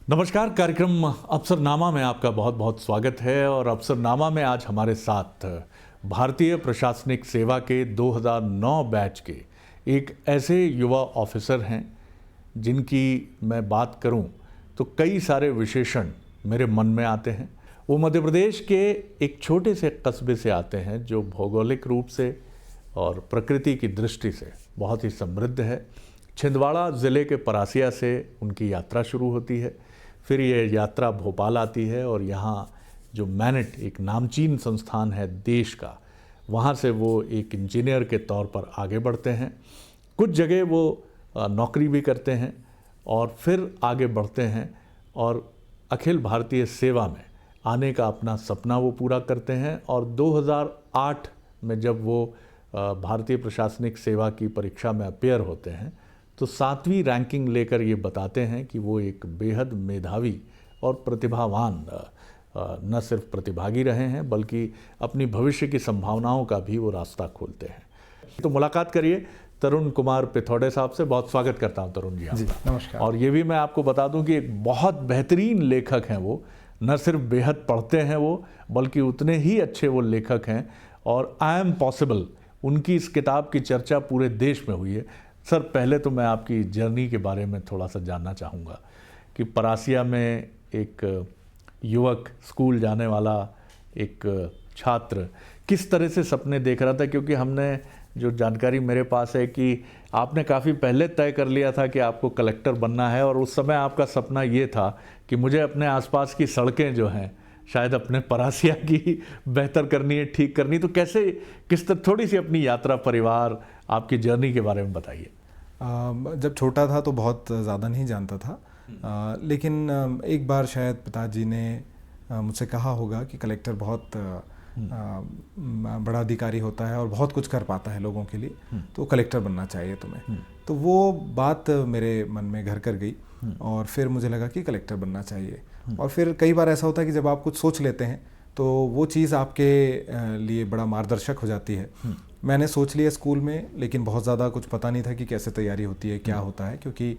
नमस्कार। कार्यक्रम अफसरनामा में आपका बहुत बहुत स्वागत है। और अफसरनामा में आज हमारे साथ भारतीय प्रशासनिक सेवा के 2009 बैच के एक ऐसे युवा ऑफिसर हैं जिनकी मैं बात करूं तो कई सारे विशेषण मेरे मन में आते हैं। वो मध्य प्रदेश के एक छोटे से कस्बे से आते हैं जो भौगोलिक रूप से और प्रकृति की दृष्टि से बहुत ही समृद्ध है। छिंदवाड़ा ज़िले के परासिया से उनकी यात्रा शुरू होती है, फिर ये यात्रा भोपाल आती है और यहाँ जो मैनेट एक नामचीन संस्थान है देश का, वहाँ से वो एक इंजीनियर के तौर पर आगे बढ़ते हैं। कुछ जगह वो नौकरी भी करते हैं और फिर आगे बढ़ते हैं और अखिल भारतीय सेवा में आने का अपना सपना वो पूरा करते हैं। और 2008 में जब वो भारतीय प्रशासनिक सेवा की परीक्षा में अपेयर होते हैं तो 7वीं रैंकिंग लेकर ये बताते हैं कि वो एक बेहद मेधावी और प्रतिभावान न सिर्फ प्रतिभागी रहे हैं बल्कि अपनी भविष्य की संभावनाओं का भी वो रास्ता खोलते हैं। तो मुलाकात करिए तरुण कुमार पिथौड़े साहब से। बहुत स्वागत करता हूं तरुण जी आपका। नमस्कार। और ये भी मैं आपको बता दूं कि एक बहुत बेहतरीन लेखक हैं वो, न सिर्फ बेहद पढ़ते हैं वो बल्कि उतने ही अच्छे वो लेखक हैं। और आई एम पॉसिबल उनकी इस किताब की चर्चा पूरे देश में हुई है। सर, पहले तो मैं आपकी जर्नी के बारे में थोड़ा सा जानना चाहूँगा कि परासिया में एक युवक, स्कूल जाने वाला एक छात्र किस तरह से सपने देख रहा था, क्योंकि हमने जो जानकारी मेरे पास है कि आपने काफ़ी पहले तय कर लिया था कि आपको कलेक्टर बनना है और उस समय आपका सपना ये था कि मुझे अपने आसपास की सड़कें जो हैं शायद अपने परासिया की बेहतर करनी है, ठीक करनी। तो कैसे, किस तरह, थोड़ी सी अपनी यात्रा, परिवार, आपकी जर्नी के बारे में बताइए। जब छोटा था तो बहुत ज़्यादा नहीं जानता था, लेकिन एक बार शायद पिताजी ने मुझसे कहा होगा कि कलेक्टर बहुत बड़ा अधिकारी होता है और बहुत कुछ कर पाता है लोगों के लिए, तो कलेक्टर बनना चाहिए तुम्हें। तो वो बात मेरे मन में घर कर गई और फिर मुझे लगा कि कलेक्टर बनना चाहिए। और फिर कई बार ऐसा होता है कि जब आप कुछ सोच लेते हैं तो वो चीज़ आपके लिए बड़ा मार्गदर्शक हो जाती है। मैंने सोच लिया स्कूल में, लेकिन बहुत ज़्यादा कुछ पता नहीं था कि कैसे तैयारी होती है, क्या होता है, क्योंकि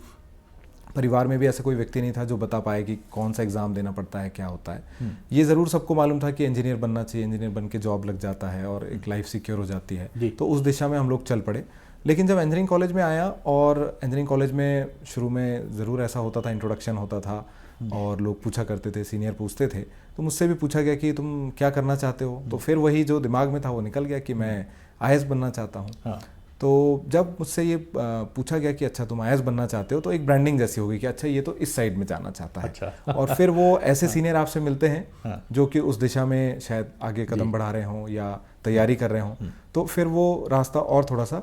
परिवार में भी ऐसा कोई व्यक्ति नहीं था जो बता पाए कि कौन सा एग्ज़ाम देना पड़ता है, क्या होता है। ये ज़रूर सबको मालूम था कि इंजीनियर बनना चाहिए, इंजीनियर बन के जॉब लग जाता है और एक लाइफ सिक्योर हो जाती है, तो उस दिशा में हम लोग चल पड़े। लेकिन जब इंजीनियरिंग कॉलेज में आया, और इंजीनियरिंग कॉलेज में शुरू में ज़रूर ऐसा होता था, इंट्रोडक्शन होता था और लोग पूछा करते थे, सीनियर पूछते थे, तो मुझसे भी पूछा गया कि तुम क्या करना चाहते हो। तो फिर वही जो दिमाग में था वो निकल गया कि मैं आईएएस बनना चाहता हूँ। हाँ। तो जब मुझसे ये पूछा गया कि अच्छा तुम आईएएस बनना चाहते हो, तो एक ब्रांडिंग जैसी हो गई कि अच्छा ये तो इस साइड में जाना चाहता है। अच्छा। और फिर वो ऐसे सीनियर आपसे मिलते हैं जो कि उस दिशा में शायद आगे कदम बढ़ा रहे हों या तैयारी कर रहे हों, तो फिर वो रास्ता और थोड़ा सा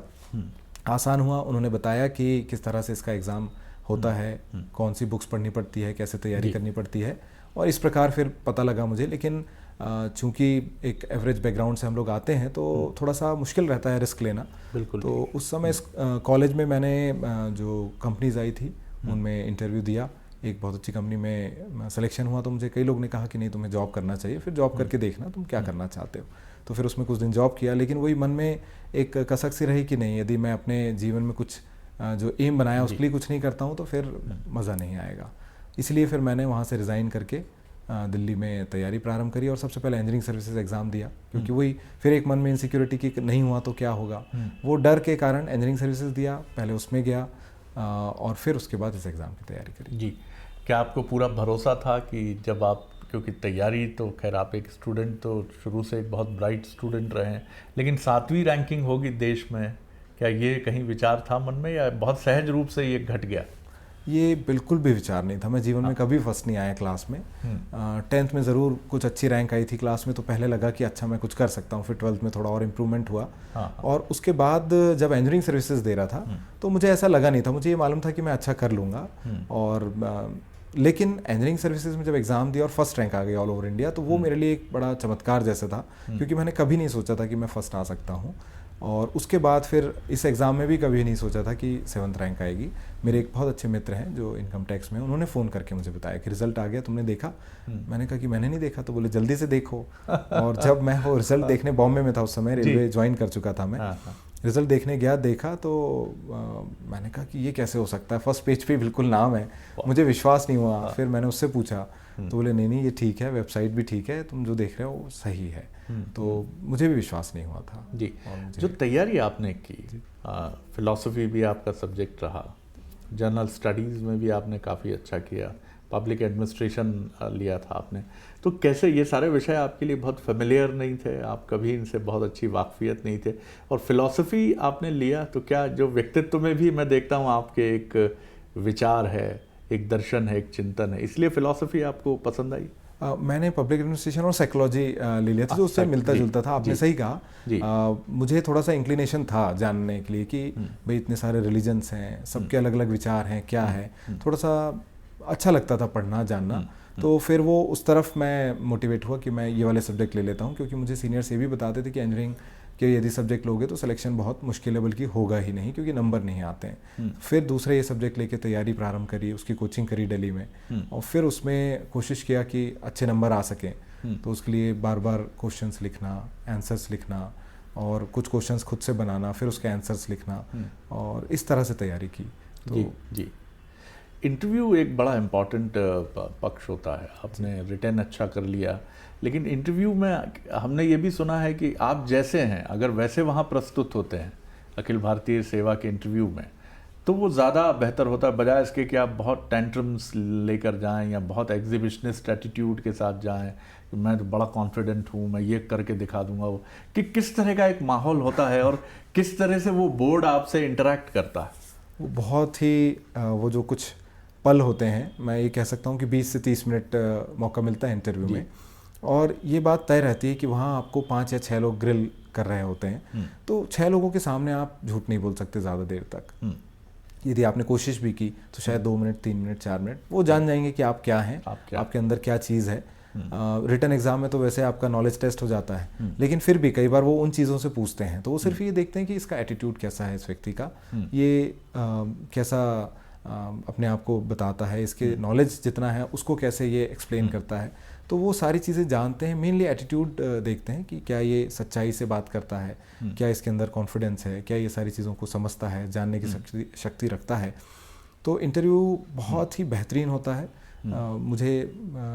आसान हुआ। उन्होंने बताया कि किस तरह से इसका एग्ज़ाम होता है, कौन सी बुक्स पढ़नी पड़ती है, कैसे तैयारी करनी पड़ती है, और इस प्रकार फिर पता लगा मुझे। लेकिन चूंकि एक एवरेज बैकग्राउंड से हम लोग आते हैं तो थोड़ा सा मुश्किल रहता है रिस्क लेना। बिल्कुल। तो उस समय कॉलेज में मैंने जो कंपनीज आई थी उनमें इंटरव्यू दिया। एक बहुत अच्छी कंपनी में सिलेक्शन हुआ तो मुझे कई लोग ने कहा कि नहीं, तुम्हें जॉब करना चाहिए, फिर जॉब करके देखना तुम क्या करना चाहते हो। तो फिर उसमें कुछ दिन जॉब किया, लेकिन वही मन में एक कसक सी रही कि नहीं, यदि मैं अपने जीवन में कुछ जो एम बनाया उसके लिए कुछ नहीं करता हूँ तो फिर मज़ा नहीं आएगा। इसलिए फिर मैंने वहाँ से रिज़ाइन करके दिल्ली में तैयारी प्रारंभ करी और सबसे पहले इंजीनियरिंग सर्विसेज एग्ज़ाम दिया, क्योंकि वही फिर एक मन में इनसिक्योरिटी की नहीं हुआ तो क्या होगा, वो डर के कारण इंजीनियरिंग सर्विसेज दिया, पहले उसमें गया और फिर उसके बाद इस एग्ज़ाम की तैयारी करी। जी, क्या आपको पूरा भरोसा था कि जब आप, क्योंकि तैयारी तो खैर आप एक स्टूडेंट तो शुरू से एक बहुत ब्राइट स्टूडेंट रहे हैं, लेकिन 7वीं रैंकिंग होगी देश में, क्या ये कहीं विचार था मन में या बहुत सहज रूप से ये घट गया? ये बिल्कुल भी विचार नहीं था। मैं जीवन में कभी फर्स्ट नहीं आया क्लास में। 10th में ज़रूर कुछ अच्छी रैंक आई थी क्लास में, तो पहले लगा कि अच्छा मैं कुछ कर सकता हूँ। फिर 12th में थोड़ा और इम्प्रूवमेंट हुआ। और उसके बाद जब इंजीनियरिंग सर्विसेज दे रहा था तो मुझे ऐसा लगा नहीं था, मुझे ये मालूम था कि मैं अच्छा कर लूँगा। और लेकिन इंजीनियरिंग सर्विसेज में जब एग्ज़ाम दिया और फर्स्ट रैंक आ गई ऑल ओवर इंडिया, तो वो मेरे लिए एक बड़ा चमत्कार जैसा था, क्योंकि मैंने कभी नहीं सोचा था कि मैं फर्स्ट आ सकता हूँ। और उसके बाद फिर इस एग्ज़ाम में भी कभी नहीं सोचा था कि 7th रैंक आएगी। मेरे एक बहुत अच्छे मित्र हैं जो इनकम टैक्स में, उन्होंने फ़ोन करके मुझे बताया कि रिज़ल्ट आ गया, तुमने देखा? मैंने कहा कि मैंने नहीं देखा। तो बोले जल्दी से देखो। और जब मैं वो रिज़ल्ट देखने बॉम्बे में था, उस समय रेलवे ज्वाइन कर चुका था मैं, रिज़ल्ट देखने गया, देखा तो मैंने कहा कि ये कैसे हो सकता है, फर्स्ट पेज पे बिल्कुल नाम है, मुझे विश्वास नहीं हुआ। फिर मैंने उससे पूछा तो बोले नहीं ये ठीक है, वेबसाइट भी ठीक है, तुम जो देख रहे हो वो सही है। तो मुझे भी विश्वास नहीं हुआ था जी। जो तैयारी आपने की, फिलॉसफी भी आपका सब्जेक्ट रहा, जनरल स्टडीज़ में भी आपने काफ़ी अच्छा किया, पब्लिक एडमिनिस्ट्रेशन लिया था आपने, तो कैसे ये सारे विषय आपके लिए बहुत फेमिलियर नहीं थे, आप कभी इनसे बहुत अच्छी वाकफियत नहीं थे, और फिलॉसफी आपने लिया तो क्या जो व्यक्तित्व में भी मैं देखता हूँ आपके एक विचार है, एक दर्शन है, एक चिंतन है, इसलिए फिलॉसफी आपको पसंद आई? मैंने पब्लिक एडमिनिस्ट्रेशन और साइकोलॉजी ले लिया था, जो उससे मिलता जुलता था। आपने सही कहा, मुझे थोड़ा सा इंक्लिनेशन था जानने के लिए कि भाई इतने सारे रिलीजन्स हैं, सबके अलग अलग विचार हैं, क्या है, थोड़ा सा अच्छा लगता था पढ़ना जानना। तो फिर वो उस तरफ मैं मोटिवेट हुआ कि मैं ये वाले सब्जेक्ट ले लेता हूँ, क्योंकि मुझे सीनियर्स ये भी बताते थे कि इंजीनियरिंग के यदि सब्जेक्ट लोगे तो सिलेक्शन बहुत मुश्किल है, बल्कि होगा ही नहीं, क्योंकि नंबर नहीं आते हैं। फिर दूसरे ये सब्जेक्ट लेके तैयारी प्रारंभ करी, उसकी कोचिंग करी दिल्ली में, और फिर उसमें कोशिश किया कि अच्छे नंबर आ सकें। तो उसके लिए बार बार क्वेश्चंस लिखना, आंसर्स लिखना, और कुछ क्वेश्चंस खुद से बनाना, फिर उसके आंसर्स लिखना, और इस तरह से तैयारी की। तो जी, इंटरव्यू एक बड़ा इम्पॉर्टेंट पक्ष होता है। आपने रिटर्न अच्छा कर लिया, लेकिन इंटरव्यू में हमने ये भी सुना है कि आप जैसे हैं अगर वैसे वहाँ प्रस्तुत होते हैं अखिल भारतीय सेवा के इंटरव्यू में, तो वो ज़्यादा बेहतर होता है, बजाय इसके कि आप बहुत टेंट्रम्स लेकर जाएं या बहुत एग्जिबिशनिस्ट एटीट्यूड के साथ जाएं कि मैं तो बड़ा कॉन्फिडेंट हूँ, मैं ये करके दिखा दूंगा। वो कि किस तरह का एक माहौल होता है और किस तरह से वो बोर्ड आपसे इंटरेक्ट करता है? वो बहुत ही वो जो कुछ पल होते हैं, मैं ये कह सकता हूँ कि 20 से 30 मिनट मौका मिलता है इंटरव्यू में, और ये बात तय रहती है कि वहाँ आपको 5 या 6 लोग ग्रिल कर रहे होते हैं। तो 6 लोगों के सामने आप झूठ नहीं बोल सकते ज़्यादा देर तक। यदि आपने कोशिश भी की तो शायद 2 मिनट, 3 मिनट, 4 मिनट वो जान जाएंगे कि आप क्या हैं, आपके अंदर क्या चीज़ है। रिटन एग्जाम में तो वैसे आपका नॉलेज टेस्ट हो जाता है, लेकिन फिर भी कई बार वो उन चीज़ों से पूछते हैं, तो वो सिर्फ ये देखते हैं कि इसका एटीट्यूड कैसा है, इस व्यक्ति का, ये कैसा अपने आप को बताता है, इसके नॉलेज जितना है उसको कैसे ये एक्सप्लेन करता है। तो वो सारी चीज़ें जानते हैं, मेनली एटीट्यूड देखते हैं कि क्या ये सच्चाई से बात करता है, क्या इसके अंदर कॉन्फिडेंस है, क्या ये सारी चीज़ों को समझता है, जानने की शक्ति रखता है। तो इंटरव्यू बहुत ही बेहतरीन होता है। मुझे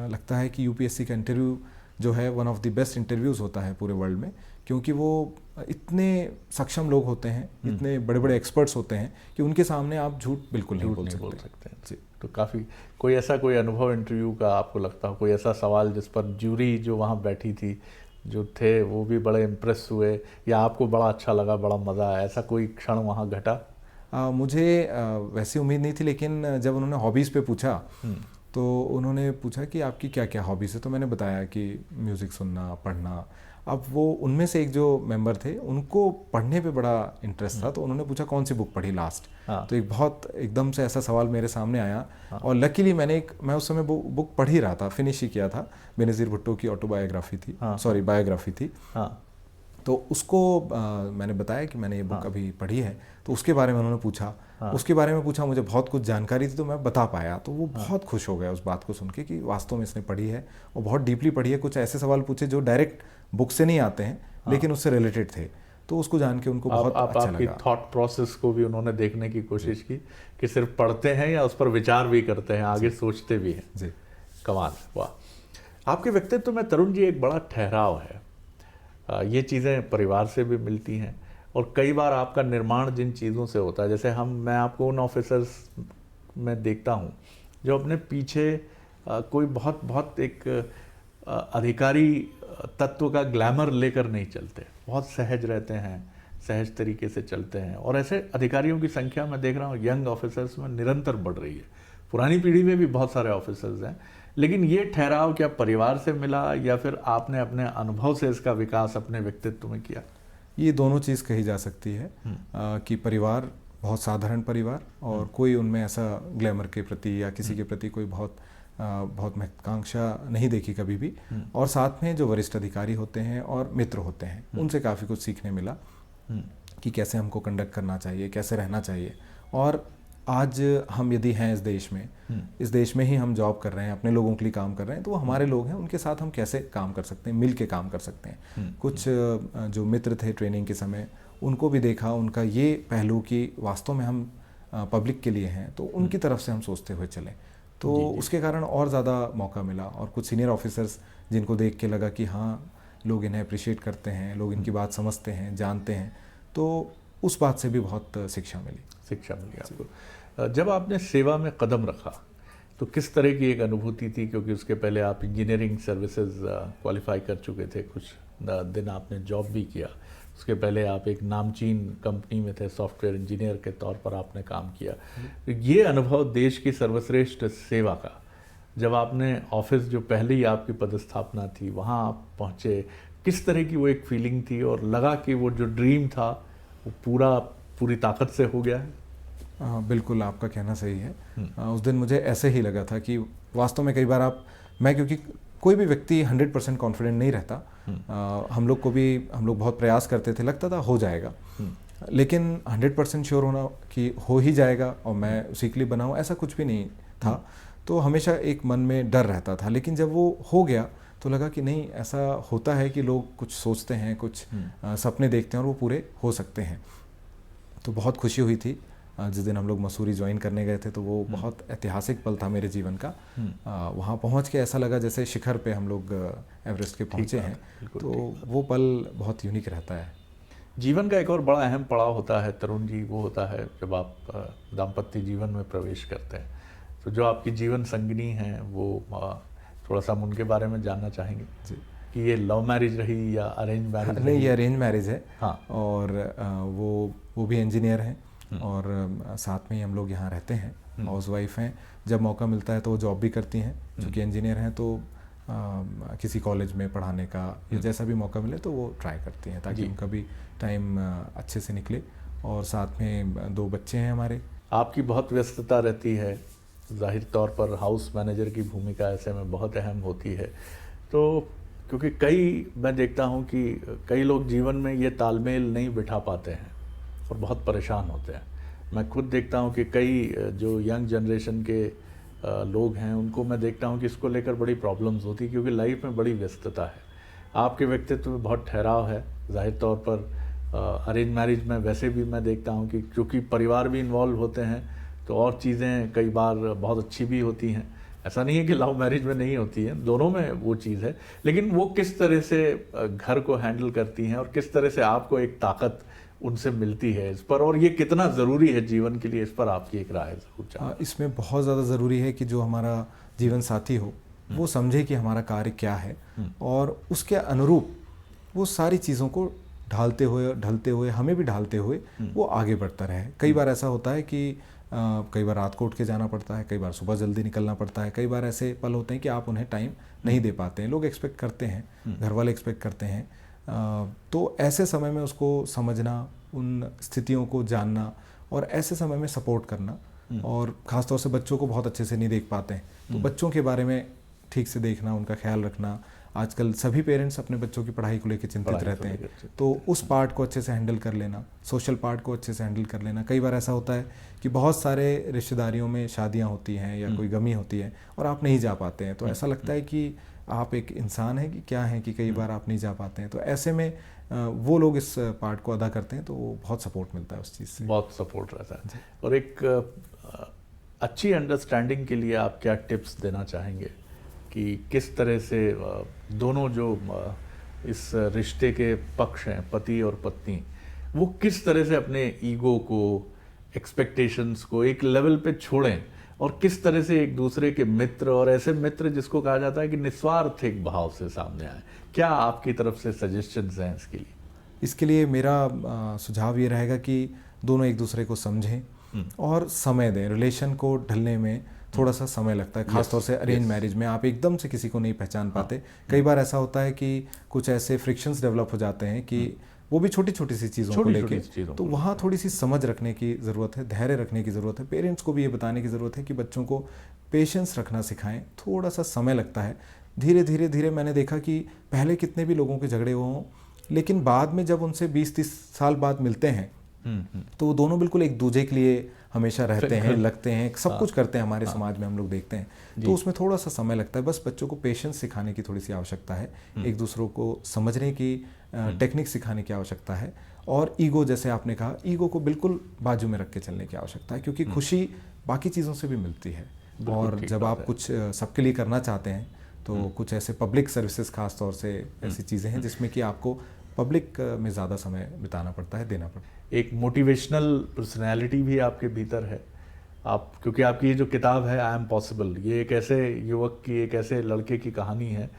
लगता है कि यूपीएससी का इंटरव्यू जो है one of the best interviews होता है पूरे वर्ल्ड में, क्योंकि वो इतने सक्षम लोग होते हैं, इतने बड़े बड़े एक्सपर्ट्स होते हैं कि उनके सामने आप झूठ बिल्कुल नहीं बोल सकते हैं। जी। तो काफ़ी कोई अनुभव इंटरव्यू का आपको लगता हो, कोई ऐसा सवाल जिस पर जूरी जो वहाँ बैठी थी, जो थे वो भी बड़े इम्प्रेस हुए, या आपको बड़ा अच्छा लगा, बड़ा मज़ा आया, ऐसा कोई क्षण वहाँ घटा? मुझे वैसी उम्मीद नहीं थी, लेकिन जब उन्होंने हॉबीज़ पे पूछा तो उन्होंने पूछा कि आपकी क्या क्या हॉबीज़ है, तो मैंने बताया कि म्यूज़िक सुनना, पढ़ना। अब वो उनमें से एक जो मेंबर थे उनको पढ़ने पे बड़ा इंटरेस्ट था, तो उन्होंने पूछा कौन सी बुक पढ़ी लास्ट। तो एक बहुत एकदम से ऐसा सवाल मेरे सामने आया, और लकीली मैं उस समय बुक पढ़ ही रहा था, फिनिश ही किया था। बेनज़ीर भुट्टो की ऑटोबायोग्राफी थी, बायोग्राफी थी। तो उसको मैंने बताया कि मैंने ये बुक अभी पढ़ी है, तो उसके बारे में उन्होंने पूछा। उसके बारे में पूछा, मुझे बहुत कुछ जानकारी थी तो मैं बता पाया, तो वो बहुत खुश हो गया उस बात को सुन के कि वास्तव में इसने पढ़ी है और बहुत डीपली पढ़ी है। कुछ ऐसे सवाल पूछे जो डायरेक्ट बुक से नहीं आते हैं, लेकिन उससे रिलेटेड थे, तो उसको जान के उनको बहुत अच्छा लगा। आपकी थॉट प्रोसेस को भी उन्होंने देखने की कोशिश की कि सिर्फ पढ़ते हैं या उस पर विचार भी करते हैं, आगे सोचते भी हैं। जी, कमाल, वाह। आपके व्यक्तित्व में तरुण जी एक बड़ा ठहराव है, ये चीज़ें परिवार से भी मिलती हैं, और कई बार आपका निर्माण जिन चीज़ों से होता है, जैसे मैं आपको उन ऑफिसर्स में देखता हूँ जो अपने पीछे कोई बहुत एक अधिकारी तत्व का ग्लैमर लेकर नहीं चलते, बहुत सहज रहते हैं, सहज तरीके से चलते हैं, और ऐसे अधिकारियों की संख्या मैं देख रहा हूँ यंग ऑफिसर्स में निरंतर बढ़ रही है। पुरानी पीढ़ी में भी बहुत सारे ऑफिसर्स हैं, लेकिन ये ठहराव क्या परिवार से मिला या फिर आपने अपने अनुभव से इसका विकास अपने व्यक्तित्व में किया? ये दोनों चीज़ कही जा सकती है कि परिवार बहुत साधारण परिवार, और कोई उनमें ऐसा ग्लैमर के प्रति या किसी के प्रति कोई बहुत महत्वाकांक्षा नहीं देखी कभी भी। और साथ में जो वरिष्ठ अधिकारी होते हैं और मित्र होते हैं, उनसे काफ़ी कुछ सीखने मिला कि कैसे हमको कंडक्ट करना चाहिए, कैसे रहना चाहिए। और आज हम यदि हैं इस देश में ही हम जॉब कर रहे हैं, अपने लोगों के लिए काम कर रहे हैं, तो वो हमारे लोग हैं, उनके साथ हम कैसे काम कर सकते हैं, मिल के काम कर सकते हैं। कुछ जो मित्र थे ट्रेनिंग के समय, उनको भी देखा, उनका ये पहलू कि वास्तव में हम पब्लिक के लिए हैं, तो उनकी तरफ से हम सोचते हुए चलें। तो उसके कारण और ज़्यादा मौका मिला, और कुछ सीनियर ऑफिसर्स जिनको देख के लगा कि हाँ, लोग इन्हें अप्रिशिएट करते हैं, लोग इनकी बात समझते हैं, जानते हैं, तो उस बात से भी बहुत शिक्षा मिली आपको। जब आपने सेवा में कदम रखा तो किस तरह की एक अनुभूति थी, क्योंकि उसके पहले आप इंजीनियरिंग सर्विसेज क्वालिफाई कर चुके थे, कुछ दिन आपने जॉब भी किया, उसके पहले आप एक नामचीन कंपनी में थे, सॉफ्टवेयर इंजीनियर के तौर पर आपने काम किया। तो ये अनुभव देश की सर्वश्रेष्ठ सेवा का, जब आपने ऑफिस जो पहले ही आपकी पदस्थापना थी वहाँ आप पहुँचे, किस तरह की वो एक फीलिंग थी और लगा कि वो जो ड्रीम था वो पूरी ताकत से हो गया है? बिल्कुल, आपका कहना सही है। उस दिन मुझे ऐसे ही लगा था कि वास्तव में कई बार क्योंकि कोई भी व्यक्ति 100% कॉन्फिडेंट नहीं रहता, हम लोग बहुत प्रयास करते थे, लगता था हो जाएगा, लेकिन 100% श्योर होना कि हो ही जाएगा और मैं उसी के लिए बना हूँ, ऐसा कुछ भी नहीं था। तो हमेशा एक मन में डर रहता था, लेकिन जब वो हो गया तो लगा कि नहीं, ऐसा होता है कि लोग कुछ सोचते हैं, कुछ सपने देखते हैं और वो पूरे हो सकते हैं। तो बहुत खुशी हुई थी जिस दिन हम लोग मसूरी ज्वाइन करने गए थे, तो वो बहुत ऐतिहासिक पल था मेरे जीवन का। वहाँ पहुँच के ऐसा लगा जैसे शिखर पे हम लोग एवरेस्ट के पहुँचे हैं, तो वो पल बहुत यूनिक रहता है। जीवन का एक और बड़ा अहम पड़ाव होता है तरुण जी, वो होता है जब आप दाम्पत्य जीवन में प्रवेश करते हैं। तो जो आपकी जीवन संगिनी हैं वो थोड़ा सा हम उनके बारे में जानना चाहेंगे जी, कि ये लव मैरिज रही या अरेंज मैरिज? नहीं, ये अरेंज मैरिज है। हाँ। और वो भी इंजीनियर हैं और साथ में ही हम लोग यहाँ रहते हैं, हाउस वाइफ हैं। जब मौका मिलता है तो वो जॉब भी करती हैं, चूँकि इंजीनियर हैं, तो किसी कॉलेज में पढ़ाने का या जैसा भी मौका मिले तो वो ट्राई करती हैं, ताकि उनका भी टाइम अच्छे से निकले। और साथ में 2 बच्चे हैं हमारे। आपकी बहुत व्यस्तता रहती है, जाहिर तौर पर हाउस मैनेजर की भूमिका ऐसे में बहुत अहम होती है। तो क्योंकि मैं देखता हूँ कि कई लोग जीवन में ये तालमेल नहीं बिठा पाते हैं और बहुत परेशान होते हैं। मैं खुद देखता हूँ कि कई जो यंग जनरेशन के लोग हैं, उनको मैं देखता हूँ कि इसको लेकर बड़ी प्रॉब्लम्स होती है, क्योंकि लाइफ में बड़ी व्यस्तता है। आपके व्यक्तित्व में बहुत ठहराव है। जाहिर तौर पर अरेंज मैरिज में वैसे भी मैं देखता हूँ कि क्योंकि परिवार भी इन्वॉल्व होते हैं, तो और चीज़ें कई बार बहुत अच्छी भी होती हैं। ऐसा नहीं है कि लव मैरिज में नहीं होती है, दोनों में वो चीज़ है। लेकिन वो किस तरह से घर को हैंडल करती हैं और किस तरह से आपको एक ताकत उनसे मिलती है इस पर, और ये कितना ज़रूरी है जीवन के लिए, इस पर आपकी एक राय ज़रूर चाहिए। इसमें बहुत ज़्यादा ज़रूरी है कि जो हमारा जीवन साथी हो वो समझे कि हमारा कार्य क्या है, और उसके अनुरूप वो सारी चीज़ों को ढलते हुए हमें भी ढालते हुए वो आगे बढ़ता रहे। कई बार ऐसा होता है कि कई बार रात को उठ के जाना पड़ता है, कई बार सुबह जल्दी निकलना पड़ता है, कई बार ऐसे पल होते हैं कि आप उन्हें टाइम नहीं दे पाते हैं। लोग एक्सपेक्ट करते हैं, घर वाले एक्सपेक्ट करते हैं, तो ऐसे समय में उसको समझना, उन स्थितियों को जानना और ऐसे समय में सपोर्ट करना। और ख़ासतौर से बच्चों को बहुत अच्छे से नहीं देख पाते हैं, तो बच्चों के बारे में ठीक से देखना, उनका ख्याल रखना। आजकल सभी पेरेंट्स अपने बच्चों की पढ़ाई को लेकर चिंतित रहते हैं, तो उस पार्ट को अच्छे से हैंडल कर लेना, सोशल पार्ट को अच्छे से हैंडल कर लेना। कई बार ऐसा होता है कि बहुत सारे रिश्तेदारियों में शादियां होती हैं या कोई गमी होती है और आप नहीं जा पाते हैं, तो ऐसा लगता है कि आप एक इंसान हैं कि क्या है कि कई बार आप नहीं जा पाते हैं। तो ऐसे में वो लोग इस पार्ट को अदा करते हैं, तो बहुत सपोर्ट मिलता है उस चीज़ से। बहुत सपोर्ट रहता है। और एक अच्छी अंडरस्टैंडिंग के लिए आप क्या टिप्स देना चाहेंगे कि किस तरह से दोनों जो इस रिश्ते के पक्ष हैं, पति और पत्नी, वो किस तरह से अपने ईगो को, एक्सपेक्टेशंस को एक लेवल पे छोड़ें और किस तरह से एक दूसरे के मित्र, और ऐसे मित्र जिसको कहा जाता है कि निस्वार्थ एक भाव से सामने आए? क्या आपकी तरफ से सजेशंस हैं इसके लिए? इसके लिए मेरा सुझाव ये रहेगा कि दोनों एक दूसरे को समझें और समय दें। रिलेशन को ढलने में थोड़ा सा समय लगता है, खासतौर से अरेंज मैरिज में आप एकदम से किसी को नहीं पहचान पाते। कई बार ऐसा होता है कि कुछ ऐसे फ्रिक्शंस डेवलप हो जाते हैं कि वो भी छोटी छोटी सी चीज़ों को लेके, तो वहाँ थोड़ी सी समझ रखने की ज़रूरत है, धैर्य रखने की ज़रूरत है। पेरेंट्स को भी ये बताने की ज़रूरत है कि बच्चों को पेशेंस रखना सिखाएं। थोड़ा सा समय लगता है, धीरे धीरे मैंने देखा कि पहले कितने भी लोगों के झगड़े हों, लेकिन बाद में जब उनसे 20-30 साल बाद मिलते हैं तो वो दोनों बिल्कुल एक दूसरे के लिए हमेशा रहते हैं, लगते हैं, सब कुछ करते हैं हमारे समाज में हम लोग देखते हैं। तो उसमें थोड़ा सा समय लगता है, बस बच्चों को पेशेंस सिखाने की थोड़ी सी आवश्यकता है, एक दूसरों को समझने की टेक्निक सिखाने की आवश्यकता है, और ईगो, जैसे आपने कहा, ईगो को बिल्कुल बाजू में रख के चलने की आवश्यकता है, क्योंकि खुशी बाकी चीज़ों से भी मिलती है। और जब आप कुछ सबके लिए करना चाहते हैं तो कुछ ऐसे पब्लिक सर्विसेज खास तौर से ऐसी चीज़ें हैं जिसमें कि आपको पब्लिक में ज़्यादा समय बिताना पड़ता है, देना पड़ता है। एक मोटिवेशनल पर्सनैलिटी भी आपके भीतर है आप, क्योंकि आपकी ये जो किताब है आई एम पॉसिबल, ये एक ऐसे युवक की, एक ऐसे लड़के की कहानी है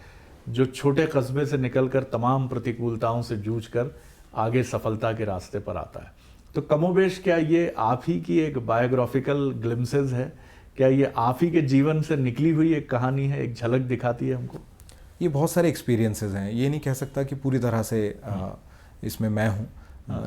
जो छोटे कस्बे से निकलकर तमाम प्रतिकूलताओं से जूझकर आगे सफलता के रास्ते पर आता है। तो कमोबेश क्या ये आप ही की एक बायोग्राफिकल ग्लिम्सेस है? क्या ये आप ही के जीवन से निकली हुई एक कहानी है, एक झलक दिखाती है हमको? ये बहुत सारे एक्सपीरियंसेस हैं, ये नहीं कह सकता कि पूरी तरह से इसमें मैं हूँ,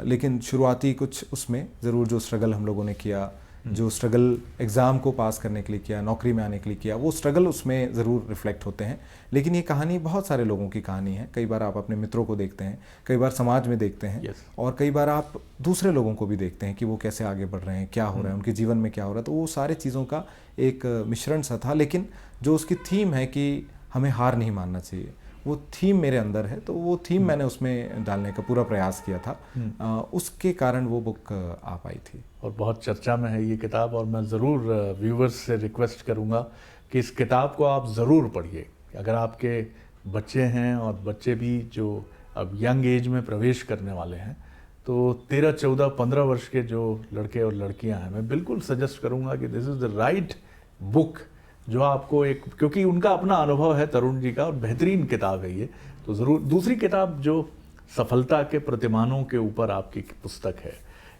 लेकिन शुरुआती कुछ उसमें ज़रूर जो स्ट्रगल हम लोगों ने किया, जो स्ट्रगल एग्ज़ाम को पास करने के लिए किया, नौकरी में आने के लिए किया, वो स्ट्रगल उसमें ज़रूर रिफ्लेक्ट होते हैं। लेकिन ये कहानी बहुत सारे लोगों की कहानी है। कई बार आप अपने मित्रों को देखते हैं, कई बार समाज में देखते हैं, और कई बार आप दूसरे लोगों को भी देखते हैं कि वो कैसे आगे बढ़ रहे हैं, क्या हो रहा है उनके जीवन में, क्या हो रहा है। तो वो सारे चीज़ों का एक मिश्रण सा था, लेकिन जो उसकी थीम है कि हमें हार नहीं मानना चाहिए, वो थीम मेरे अंदर है, तो वो थीम मैंने उसमें डालने का पूरा प्रयास किया था। उसके कारण वो बुक आ पाई थी। और बहुत चर्चा में है ये किताब, और मैं ज़रूर व्यूवर्स से रिक्वेस्ट करूँगा कि इस किताब को आप ज़रूर पढ़िए। अगर आपके बच्चे हैं और बच्चे भी जो अब यंग एज में प्रवेश करने वाले हैं, तो 13, 14, 15 वर्ष के जो लड़के और लड़कियां हैं, मैं बिल्कुल सजेस्ट करूंगा कि this is the right book जो आपको एक, क्योंकि उनका अपना अनुभव है तरुण जी का, और बेहतरीन किताब है ये। तो ज़रूर दूसरी किताब जो सफलता के प्रतिमानों के ऊपर आपकी पुस्तक है,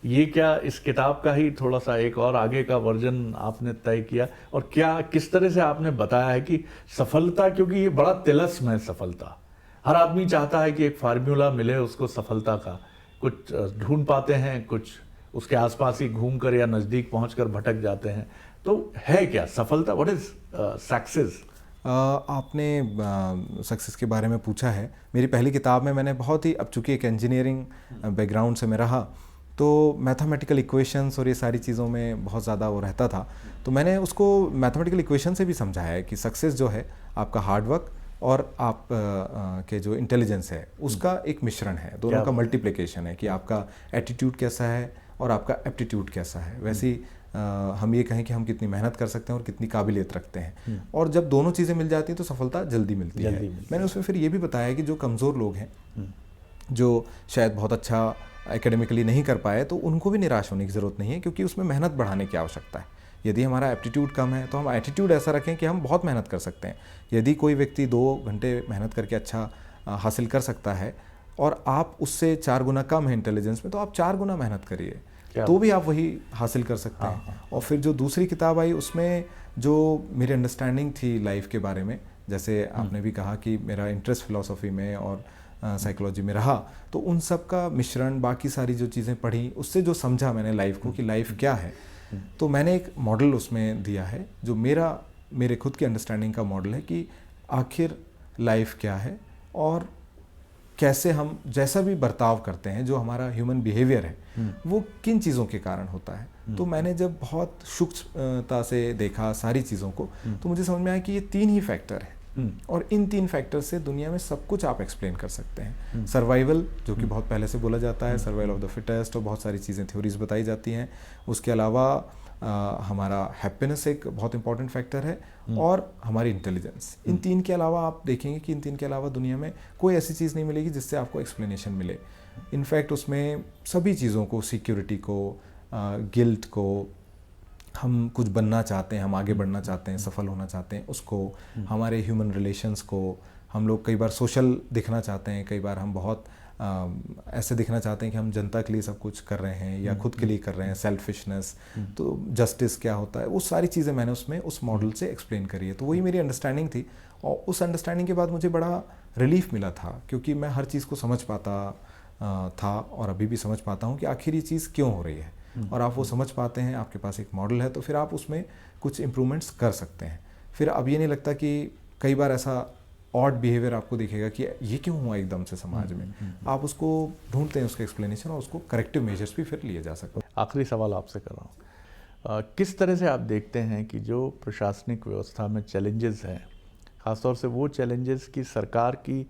ये क्या इस किताब का ही थोड़ा सा एक और आगे का वर्जन आपने तय किया, और क्या किस तरह से आपने बताया है कि सफलता, क्योंकि ये बड़ा तिलस्म है सफलता, हर आदमी चाहता है कि एक फार्मूला मिले उसको सफलता का, कुछ ढूंढ पाते हैं, कुछ उसके आसपास ही घूमकर या नज़दीक पहुंचकर भटक जाते हैं। तो है क्या सफलता? What is success? आपने सक्सेस के बारे में पूछा है। मेरी पहली किताब में मैंने बहुत ही, अब चूंकि एक इंजीनियरिंग बैकग्राउंड से मैं रहा, तो मैथमेटिकल इक्वेशंस और ये सारी चीज़ों में बहुत ज़्यादा वो रहता था, तो मैंने उसको मैथमेटिकल इक्वेशन से भी समझाया है कि सक्सेस जो है आपका हार्डवर्क और आप के जो इंटेलिजेंस है उसका एक मिश्रण है, दोनों का मल्टीप्लिकेशन है, कि आपका एटीट्यूड कैसा है और आपका एप्टीट्यूड कैसा है। वैसे ही हम ये कहें कि हम कितनी मेहनत कर सकते हैं और कितनी काबिलियत रखते हैं, और जब दोनों चीज़ें मिल जाती हैं तो सफलता जल्दी मिलती है। मैंने उसमें फिर ये भी बताया कि जो कमज़ोर लोग हैं, जो शायद बहुत अच्छा एकेडमिकली नहीं कर पाए, तो उनको भी निराश होने की ज़रूरत नहीं है, क्योंकि उसमें मेहनत बढ़ाने की आवश्यकता है। यदि हमारा एप्टीट्यूड कम है तो हम एटीट्यूड ऐसा रखें कि हम बहुत मेहनत कर सकते हैं। यदि कोई व्यक्ति 2 घंटे मेहनत करके अच्छा हासिल कर सकता है और आप उससे 4 गुना कम है इंटेलिजेंस में, तो आप 4 गुना मेहनत करिए, तो भी आप वही हासिल कर सकते हैं। और फिर जो दूसरी किताब आई, उसमें जो मेरी अंडरस्टैंडिंग थी लाइफ के बारे में, जैसे आपने भी कहा कि मेरा इंटरेस्ट फिलॉसफी में और साइकोलॉजी में रहा, तो उन सब का मिश्रण, बाकी सारी जो चीज़ें पढ़ी, उससे जो समझा मैंने लाइफ को कि लाइफ क्या है, तो मैंने एक मॉडल उसमें दिया है जो मेरे खुद की अंडरस्टैंडिंग का मॉडल है कि आखिर लाइफ क्या है और कैसे हम जैसा भी बर्ताव करते हैं, जो हमारा ह्यूमन बिहेवियर है, वो किन चीज़ों के कारण होता है। तो मैंने जब बहुत सूक्ष्मता से देखा सारी चीज़ों को, तो मुझे समझ में आया कि ये 3 ही फैक्टर हैं, और इन 3 फैक्टर से दुनिया में सब कुछ आप एक्सप्लेन कर सकते हैं। सर्वाइवल, जो कि बहुत पहले से बोला जाता है, सर्वाइवल ऑफ द फिटेस्ट, और बहुत सारी चीज़ें, थ्योरीज बताई जाती हैं। उसके अलावा हमारा हैप्पीनेस एक बहुत इंपॉर्टेंट फैक्टर है, और हमारी इंटेलिजेंस। इन 3 के अलावा आप देखेंगे कि इन 3 के अलावा दुनिया में कोई ऐसी चीज़ नहीं मिलेगी जिससे आपको एक्सप्लेनेशन मिले। इनफैक्ट उसमें सभी चीज़ों को, सिक्योरिटी को, गिल्ट को, हम कुछ बनना चाहते हैं, हम आगे बढ़ना चाहते हैं, सफल होना चाहते हैं, उसको, हमारे ह्यूमन रिलेशंस को, हम लोग कई बार सोशल दिखना चाहते हैं, कई बार हम बहुत ऐसे दिखना चाहते हैं कि हम जनता के लिए सब कुछ कर रहे हैं या खुद के लिए कर रहे हैं, सेल्फिशनेस, तो जस्टिस क्या होता है, वो सारी चीज़ें मैंने उसमें उस मॉडल से एक्सप्लेन करी है। तो वही मेरी अंडरस्टैंडिंग थी, और उस अंडरस्टैंडिंग के बाद मुझे बड़ा रिलीफ मिला था, क्योंकि मैं हर चीज़ को समझ पाता था, और अभी भी समझ पाता हूँ कि आखिर ये चीज़ क्यों हो रही है। और आप वो समझ पाते हैं, आपके पास एक मॉडल है, तो फिर आप उसमें कुछ इम्प्रूवमेंट्स कर सकते हैं। फिर अब ये नहीं लगता कि कई बार ऐसा ऑड बिहेवियर आपको दिखेगा कि ये क्यों हुआ एकदम से समाज में, आप उसको ढूंढते हैं उसका एक्सप्लेनेशन और उसको करेक्टिव मेजर्स भी फिर लिए जा सकते हैं। आखिरी सवाल आपसे कर रहा हूँ, किस तरह से आप देखते हैं कि जो प्रशासनिक व्यवस्था में चैलेंजेस हैं, ख़ासतौर से वो चैलेंजेस की सरकार की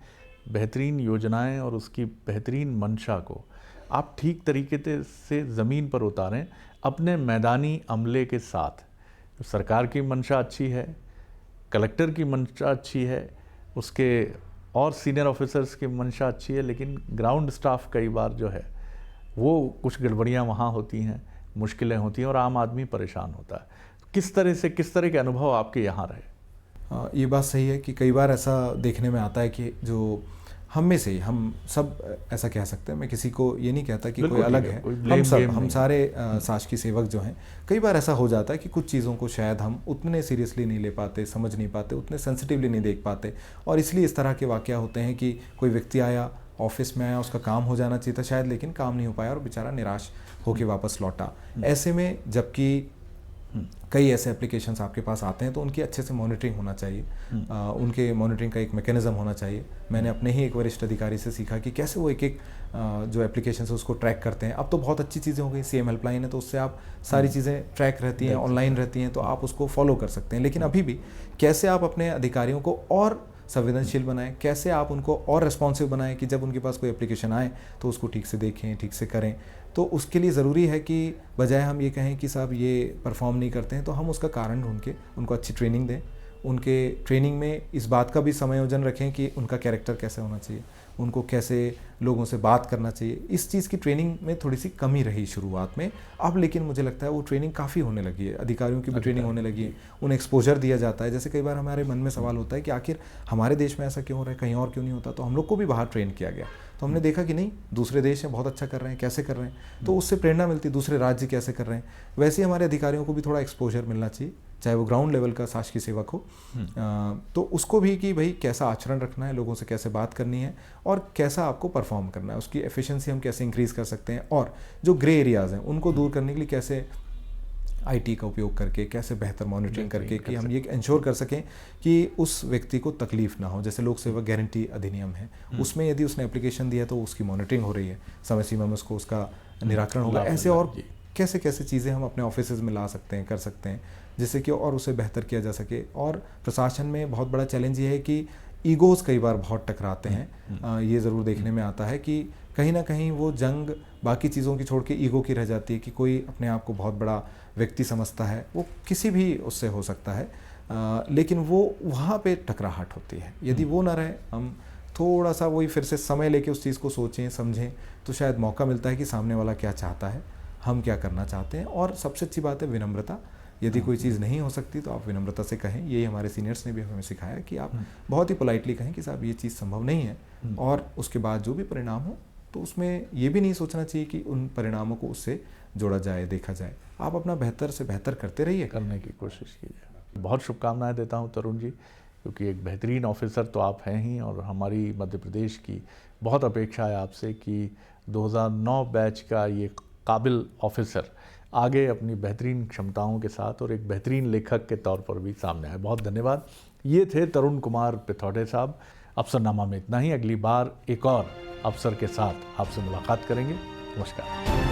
बेहतरीन योजनाएं और उसकी बेहतरीन मंशा को आप ठीक तरीके से ज़मीन पर उतारें अपने मैदानी अमले के साथ? सरकार की मंशा अच्छी है, कलेक्टर की मंशा अच्छी है, उसके और सीनियर ऑफिसर्स की मंशा अच्छी है, लेकिन ग्राउंड स्टाफ कई बार जो है वो कुछ गड़बड़ियाँ वहाँ होती हैं, मुश्किलें होती हैं और आम आदमी परेशान होता है। किस तरह के अनुभव आपके यहाँ रहे? ये बात सही है कि कई बार ऐसा देखने में आता है कि जो हम में से हम सब ऐसा कह सकते हैं, मैं किसी को ये नहीं कहता कि कोई अलग है, हम सारे शासकीय सेवक जो हैं, कई बार ऐसा हो जाता है कि कुछ चीज़ों को शायद हम उतने सीरियसली नहीं ले पाते, समझ नहीं पाते, उतने सेंसिटिवली नहीं देख पाते, और इसलिए इस तरह के वाक़या होते हैं कि कोई व्यक्ति आया, ऑफिस में आया, उसका काम हो जाना चाहिए था शायद, लेकिन काम नहीं हो पाया और बेचारा निराश होकर वापस लौटा। ऐसे में जबकि कई ऐसे एप्लीकेशंस आपके पास आते हैं तो उनकी अच्छे से मॉनिटरिंग होना चाहिए, उनके मॉनिटरिंग का एक मैकेनिज्म होना चाहिए। मैंने अपने ही एक वरिष्ठ अधिकारी से सीखा कि कैसे वो एक जो एप्लीकेशंस है उसको ट्रैक करते हैं। अब तो बहुत अच्छी चीज़ें हो गई, CM हेल्पलाइन है तो उससे आप सारी चीज़ें ट्रैक रहती हैं, ऑनलाइन रहती हैं, तो आप उसको फॉलो कर सकते हैं। लेकिन अभी भी कैसे आप अपने अधिकारियों को और संवेदनशील बनाएं, कैसे आप उनको और रिस्पॉन्सिव बनाएं कि जब उनके पास कोई एप्लीकेशन आए तो उसको ठीक से देखें, ठीक से करें। तो उसके लिए ज़रूरी है कि बजाय हम ये कहें कि साहब ये परफॉर्म नहीं करते हैं, तो हम उसका कारण ढूंढ के उनको अच्छी ट्रेनिंग दें, उनके ट्रेनिंग में इस बात का भी समायोजन रखें कि उनका कैरेक्टर कैसे होना चाहिए, उनको कैसे लोगों से बात करना चाहिए। इस चीज़ की ट्रेनिंग में थोड़ी सी कमी रही शुरुआत में, अब लेकिन मुझे लगता है वो ट्रेनिंग काफ़ी होने लगी है, अधिकारियों की भी ट्रेनिंग होने लगी है, उन्हें एक्सपोजर दिया जाता है। जैसे कई बार हमारे मन में सवाल होता है कि आखिर हमारे देश में ऐसा क्यों हो रहा है, कहीं और क्यों नहीं होता, तो हम लोग को भी बाहर ट्रेन किया गया, तो हमने देखा कि नहीं, दूसरे देश हैं बहुत अच्छा कर रहे हैं, कैसे कर रहे हैं, तो उससे प्रेरणा मिलती, दूसरे राज्य कैसे कर रहे हैं। वैसे ही हमारे अधिकारियों को भी थोड़ा एक्सपोजर मिलना चाहिए, चाहे वो ग्राउंड लेवल का शासकीय सेवक हो, तो उसको भी कि भाई कैसा आचरण रखना है, लोगों से कैसे बात करनी है और कैसा आपको परफॉर्म करना है, उसकी एफिशिएंसी हम कैसे इंक्रीज़ कर सकते हैं, और जो ग्रे एरियाज़ हैं उनको दूर करने के लिए कैसे IT का उपयोग करके, कैसे बेहतर मॉनिटरिंग करके कि हम ये इंश्योर कर सकें कि उस व्यक्ति को तकलीफ ना हो। जैसे लोक सेवा गारंटी अधिनियम है, उसमें यदि उसने एप्लीकेशन दिया तो उसकी मॉनिटरिंग हो रही है, समय सीमा में उसको उसका निराकरण होगा। ऐसे और कैसे कैसे चीज़ें हम अपने ऑफिसेज में ला सकते हैं, कर सकते हैं, जिससे कि और उसे बेहतर किया जा सके। और प्रशासन में बहुत बड़ा चैलेंज ये है कि ईगोज़ कई बार बहुत टकराते हैं। ये ज़रूर देखने में आता है कि कहीं ना कहीं वो जंग बाकी चीज़ों की छोड़ के ईगो की रह जाती है कि कोई अपने आप को बहुत बड़ा व्यक्ति समझता है, वो किसी भी उससे हो सकता है, लेकिन वो वहाँ पे टकराहट होती है। यदि वो ना रहे, हम थोड़ा सा वही फिर से समय लेके उस चीज़ को सोचें, समझें, तो शायद मौका मिलता है कि सामने वाला क्या चाहता है, हम क्या करना चाहते हैं। और सबसे अच्छी बात है विनम्रता। यदि कोई चीज़ नहीं हो सकती तो आप विनम्रता से कहें। यही हमारे सीनियर्स ने भी हमें सिखाया कि आप बहुत ही पोलाइटली कहें कि साहब ये चीज़ संभव नहीं है, और उसके बाद जो भी परिणाम हो तो उसमें ये भी नहीं सोचना चाहिए कि उन परिणामों को उससे जोड़ा जाए, देखा जाए। आप अपना बेहतर से बेहतर करते रहिए, करने की कोशिश कीजिए। बहुत शुभकामनाएं देता हूं तरुण जी, क्योंकि एक बेहतरीन ऑफिसर तो आप हैं ही, और हमारी मध्य प्रदेश की बहुत अपेक्षा है आपसे कि 2009 बैच का ये काबिल ऑफिसर आगे अपनी बेहतरीन क्षमताओं के साथ और एक बेहतरीन लेखक के तौर पर भी सामने आए। बहुत धन्यवाद। ये थे तरुण कुमार पिथौड़े साहब। अफसरनामा में इतना ही। अगली बार एक और अफसर के साथ आपसे मुलाकात करेंगे। नमस्कार।